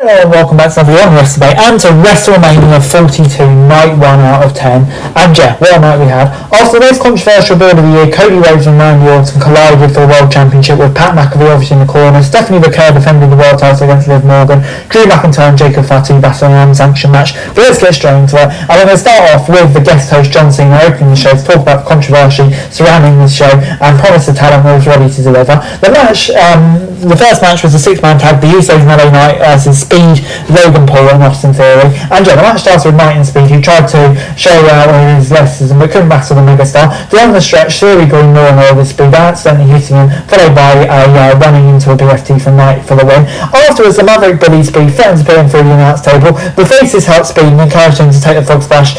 Hello and welcome back to another Wrestling Debate and to WrestleMania 42, night 1 out of 10. And yeah, what a night we had. After the most controversial build of the year, Cody Rhodes and Randy Orton collided for the World Championship with Pat McAfee obviously in the corner, Stephanie McCurry defending the World title against Liv Morgan, Drew McIntyre and Jacob Fatu battling an unsanctioned match. But let's get straight into it. And we're going to start off with the guest host John Cena opening the show to talk about the controversy surrounding the show and promise the talent was ready to deliver. The match, the first match was a six-man tag, the Usos and LA Knight versus Speed, Logan Paul and Austin Theory. And yeah, the match started with Knight and Speed, who tried to show one of his lessons but couldn't battle the megastar. Down the stretch, Theory going more and more with Speed, accidentally hitting him, followed by running into a BFT from Knight for the win. Afterwards, the Maverick bullied Speed, threatened to put him through the announce table. The faces helped Speed and encouraged him to take the frog splash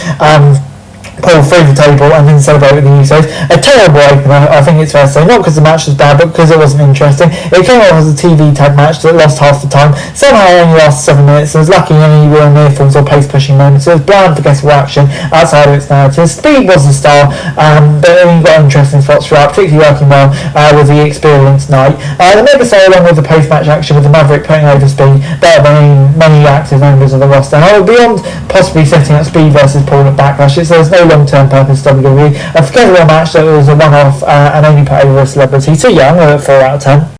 Paul through the table and then celebrate with the Usos. A terrible opener, I think it's fair to say, not because the match was bad but because it wasn't interesting. It came off as a TV tag match that lost half the time, somehow only lasted 7 minutes. It was lucky any real near falls or pace pushing moments. It was bland forgettable action outside of its narrative. Speed was the star, but he got interesting spots throughout, particularly working well with the experienced Knight. The megastar along with the post-match action with the Maverick putting over Speed better than many active members of the roster. However, beyond possibly setting up Speed versus Paul at Backlash, there's no long-term purpose WWE. A forgettable match that was a one-off and only put over a celebrity. So yeah, I'm going to 4 out of 10.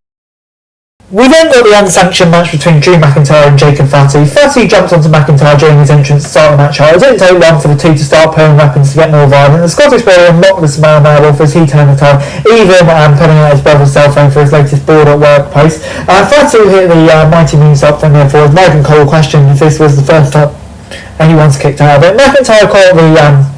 We then got the unsanctioned match between Drew McIntyre and Jacob Fatu. Fatu jumped onto McIntyre during his entrance to start the match. It didn't take long for the two to start pulling weapons to get more violent. The Scottish Warrior mocked the Samoan Werewolf as he turned the tide, even putting out his brother's cell phone for his latest board at work post. Fatu hit the mighty moonsault from there forward. Morgan Cole questioned if this was the first time anyone's kicked out of it. McIntyre caught the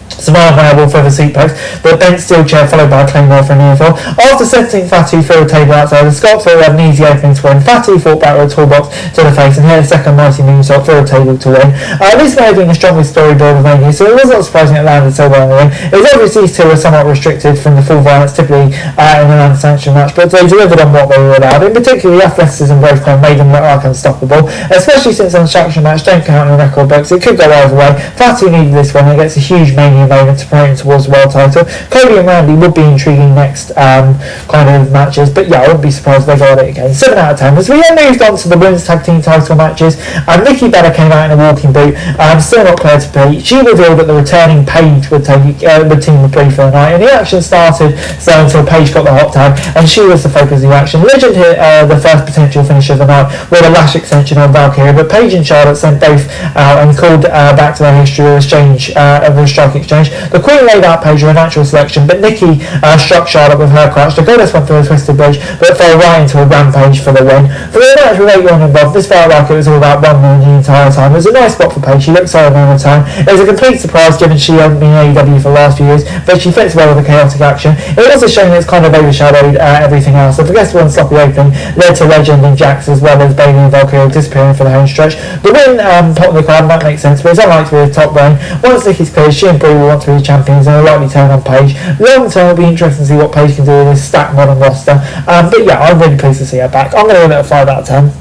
Samoan Werewolf over the seat post, but bent steel chair followed by a claymore for a near fall. After sensing Fatu through a table outside, the Scot thought he had an easy opening to win. Fatu fought back with a toolbox to the face and hit a second mighty moonsault through a table to win. This may have been the strongest story build of Mania, so it was not surprising it landed so well in the ring. It was obviously these two were somewhat restricted from the full violence typically in an unsanctioned match, but they delivered on what they were allowed. In particular, the athleticism growth plan made them look like unstoppable, especially since unsanctioned match don't count in the record books. It could go either way. Fatu needed this one and gets a huge Mania moment to promote him towards the world title. Cody and Randy would be intriguing next kind of matches, but yeah, I wouldn't be surprised if they got it again. 7 out of 10. As we then moved on to the women's tag team title matches, Nikki Bella came out in a walking boot, still not clear to be. She revealed that the returning Paige would team the Brie for the night, and the action started so until Paige got the hot tag, and she was the focus of the action. Legend hit the first potential finish of the night with a lash extension on Valkyrie, but Paige and Charlotte sent both out and called back to their history of a strike exchange. The Queen laid out Paige with a natural selection, but Nikki struck Charlotte with her crutch. The goddess went through a twisted bridge, but fell right into a rampage for the win. For the match with 8 involved, this felt like it was all about one woman the entire time. It was a nice spot for Paige. She looked solid on the time. It was a complete surprise given she hadn't been in AEW for the last few years, but she fits well with the chaotic action. It was a shame that it's kind of overshadowed everything else. The forgettable and sloppy opening led to Legend and Jax as well as Bayley and Valkyrie disappearing for the home stretch. The win popped the crowd, and that makes sense, but it's unlikely to be a top lane. Once Nikki's cleared, she and Brie will want to be champions and are likely turn on Paige. Long term, it'll be interesting to see what Paige can do with this stacked modern roster. But yeah, I'm really pleased to see her back. I'm going to give it a 5 out of 10.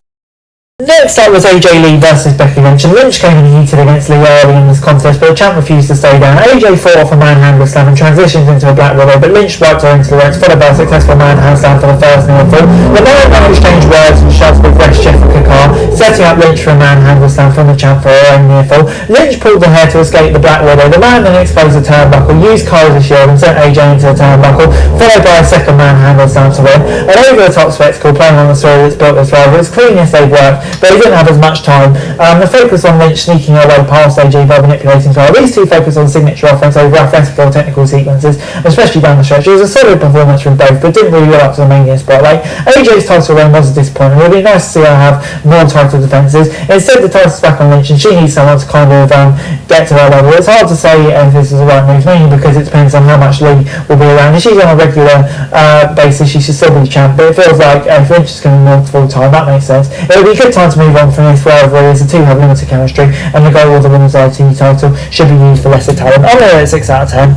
Next up was AJ Lee versus Becky Lynch, and Lynch came in heated against Lee early in this contest, but the champ refused to stay down. AJ fought off a manhandle slam and transitioned into a Black Widow, but Lynch wiped her into the ropes, followed by a successful manhandle slam for the first near fall. The man then exchanged words and shots with Rex Jessica Carr, setting up Lynch for a manhandle slam from the champ for her own near fall. Lynch pulled the hair to escape the Black Widow. The man then exposed the turnbuckle, used Carr as a shield and sent AJ into the turnbuckle, followed by a second manhandle slam to win. An over-the-top spectacle playing on the story that's built this rival. It's cleanest they've worked, but he didn't have as much time. The focus on Lynch sneaking her way past AJ by manipulating as well. These two focused on signature offense over athletic or technical sequences, especially down the stretch. It was a solid performance from both, but didn't really live up to the Mania spotlight. AJ's title reign was a disappointment. It would be nice to see her have more title defences. Instead, the title's back on Lynch, and she needs someone to kind of get to her level. It's hard to say if this is the right move, mainly because it depends on how much Lee will be around. If she's on a regular basis, she should still be the champ, but it feels like if Lynch is going to be more full time, that makes sense. It would be a good time to move on from this whereas the two have limited chemistry, and the goal of the women's ITV title should be used for lesser talent. I'm going to 6 out of 10.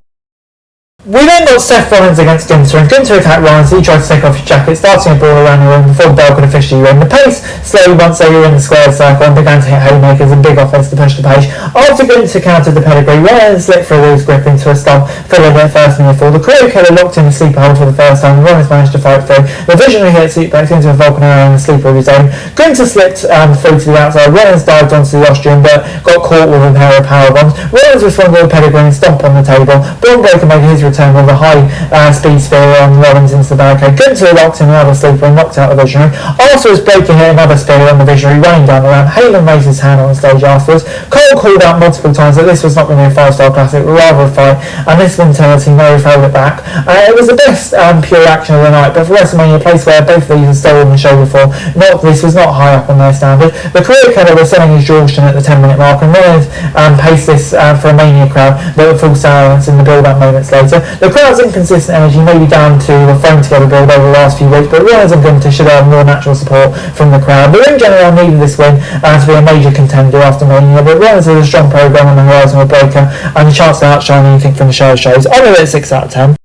We then got Seth Rollins against Gunther, and Gunther attacked Rollins. He tried to take off his jacket, starting a brawl around the ring before the bell could officially ring. The pace slowly once they were in the square circle and began to hit haymakers and big offense to push the pace. After Gunther countered the pedigree, Rollins slipped through his grip into a stomp, followed it first near fall. The career killer locked in the sleeper hold for the first time, and Rollins managed to fight through. The visionary hit suplex into a Vulcan arrow and a sleeper of his own. Gunther slipped through to the outside. Rollins dived onto the Austrian, but got caught with a pair of powerbombs. Rollins responded with a pedigree and stomp on the table. Braun Breaker made his return with a high speed spear on Rollins into the barricade. Gunther locked in another sleeper and knocked out the visionary. Afterwards, Breaker hit another spear on the visionary, running down the ramp. Heyman raised his hand on the stage afterwards. Cole called out multiple times that this was not going to be a 5-star classic, but rather a fight, and this mentality never held it back. It was the best pure action of the night, but for WrestleMania, a place where both of these had stolen the show before, this was not high up on their standard. The career killer was selling his Georgetown at the 10-minute mark, and Rollins paced this for a Mania crowd that would fall silence in the build-up moments later. The crowd's inconsistent energy may be down to the thrown together build over the last few weeks, but Rollins and Gunther should have more natural support from the crowd. The ring general needed this win to be a major contender after Mania, but Rollins has a strong program on the horizon with Breaker and the chance to outshine anything from the shows. I'm going to rate 6 out of 10.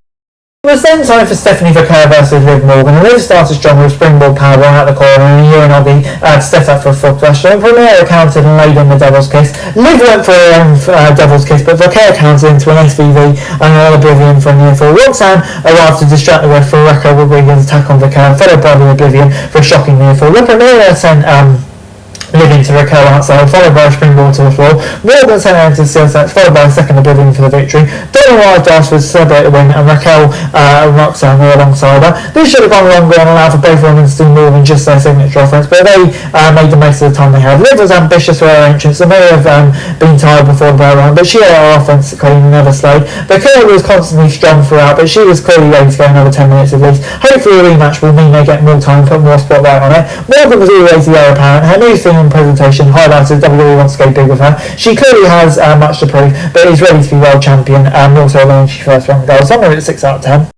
It was then time for Stephanie Vaquer versus Liv Morgan, and Liv started strong with springboard powerbomb out the corner and a Uranagi to set up for a full flush. Premier countered and laid in the devil's kiss. Liv went for her own devil's kiss, but Vaquer countered into an SVV and an Oblivion for a near fall. Roxanne arrived to distract the ref for Raquel Rodriguez's attack on Vaquer, followed by the Oblivion for a shocking near fall. The Premier sent Liv into Raquel outside, followed by a springboard to the floor. Morgan sent her into steel steps, followed by a second Oblivion for the victory. Donna arrived afterwards to celebrate the win, and Raquel and Roxanne were alongside her. This should have gone longer and allowed for both women to do more than just their signature offense, but they made the most of the time they had. Liv was ambitious for her entrance and may have been tired before the bell rang, but she had her offense clean and never slowed. Vaquer was constantly strong throughout, but she was clearly ready to go another 10 minutes at least. Hopefully a rematch will mean they get more time, put more spotlight on it. Morgan was always the heir apparent. Her new theme and presentation highlighted WWE wants to go big with her. She clearly has much to prove, but is ready to be world champion, and also when she first won the gold. So I'm going to 6 out of 10.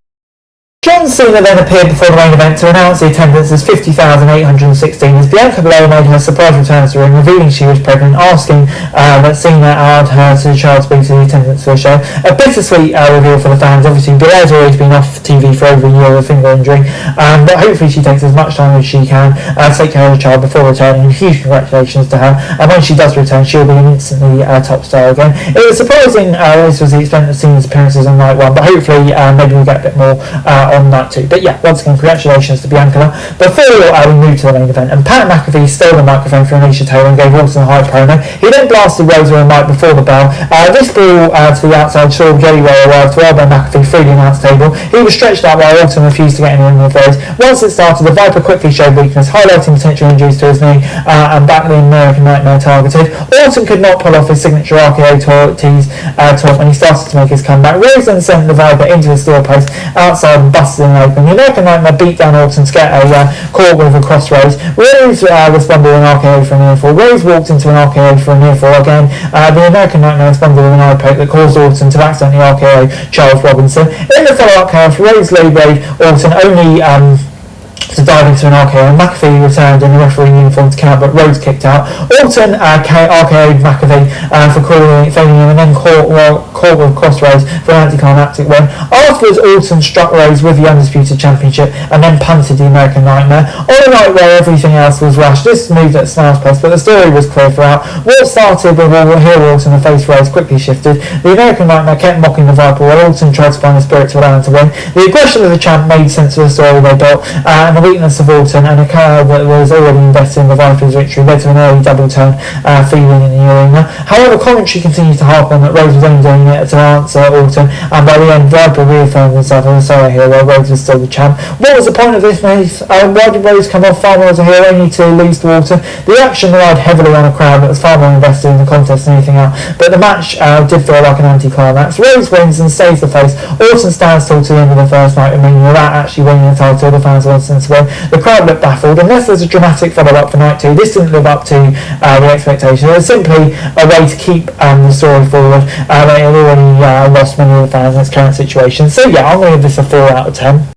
John Cena then appeared before the main event to announce the attendance as 50,816 as Bianca Belair made her surprise return to the ring, revealing she was pregnant, asking that Cena allowed her to the child speak to the attendance for the show. A bittersweet reveal for the fans. Obviously, Belair's always been off TV for over a year with a finger injury, but hopefully she takes as much time as she can to take care of the child before returning. Huge congratulations to her, and when she does return, she'll be an instantly top star again. It was surprising this was the extent of Cena's appearances on night one, but hopefully maybe we'll get a bit more on night 2. But yeah, once again, congratulations to Bianca. Before we moved to the main event, and Pat McAfee stole the microphone from Alicia Taylor and gave Wilson a high promo. He then blasted Rose with a mic before the bell. This ball to the outside saw Jelly Roll arrive to elbow McAfee through the announce table. He was stretched out while Orton refused to get anyone with Rose. Once it started, the Viper quickly showed weakness, highlighting potential injuries to his knee and back the American Nightmare targeted. Orton could not pull off his signature RKO tease when he started to make his comeback. Rose then sent the Viper into the steel post outside and busted in open. The American Nightmare beat down Orton to get a caught with a cross Rose. Rose responded with an RKO for a near fall. Rose walked into an RKO for a near fall again. The American Nightmare responded with an eye poke that caused Orton to accidentally RKO Charles Robinson. In the follow-up chaos, Rose laid Orton only to dive into an RKO, and McAfee returned in the referee uniform to count, but Rhodes kicked out. Orton RKO'd McAfee for failing him, and then caught with cross Rhodes for an anticlimactic win. Afterwards, Orton struck Rhodes with the Undisputed Championship and then punted the American Nightmare. On a night where everything else was rushed, this moved at snail's pace, but the story was clear throughout. What started with heel Orton and face Rhodes quickly shifted. The American Nightmare kept mocking the Viper while Orton tried to find the spirit to allow him to win. The aggression of the champ made sense of the story they built, and the weakness of Orton and a crowd that was already invested in the Viper's victory led to an early double turn feeling in the arena. However, commentary continued to harp on that Rhodes was only doing it to answer Orton, and by the end Viper reaffirmed himself as a solo hero while Rhodes was still the champ. What was the point of this match? Why did Rhodes come off far more as a hero only to lose to Orton? The action relied heavily on a crowd that was far more invested in the contest than anything else, but the match did feel like an anti-climax. Rhodes wins and saves the face. Orton stands tall to the end of the first night, without actually winning the title. The fans wanted him to win. The crowd looked baffled. Unless there's a dramatic follow-up for night 2, this didn't live up to the expectation. It was simply a way to keep the story forward. They had already lost many of the fans in its current situation. So yeah, I'm going to give this a 4 out of 10.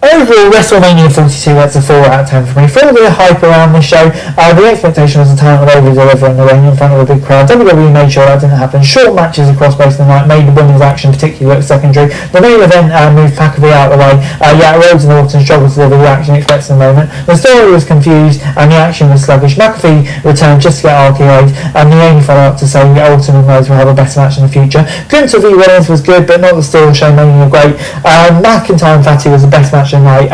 Overall, WrestleMania 42 gets a 4 out of 10 for me. For all the hype around this show, the expectation was the talent would over-deliver in the ring in front of a big crowd. WWE made sure that didn't happen. Short matches across most of the night made the women's action particularly look secondary. The main event moved McAfee out of the way. Rhodes and Orton struggled to deliver the action expected in the moment. The story was confused and the action was sluggish. McAfee returned just to get RKO'd, and the only follow-up to say Orton and Rhodes will have a better match in the future. Prince of Williams was good, but not the still show Mania great. McIntyre and Fatty was the best match night,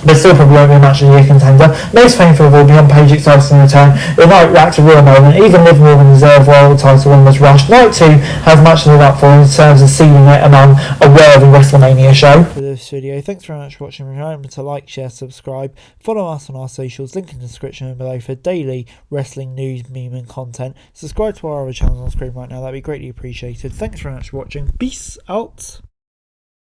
but still probably won't be a match of the year contender. Most painful of all, Beyond Page exciting return. The night lacked a real moment. Even Liv Morgan deserved world title win was rushed. Night 2 has much to live up for in terms of seeding it among a worthy WrestleMania show. For this video, thanks very much for watching. Remember to like, share, subscribe, follow us on our socials, link in the description below for daily wrestling news, meme and content. Subscribe to our other channels on screen right now, that'd be greatly appreciated. Thanks very much for watching. Peace out.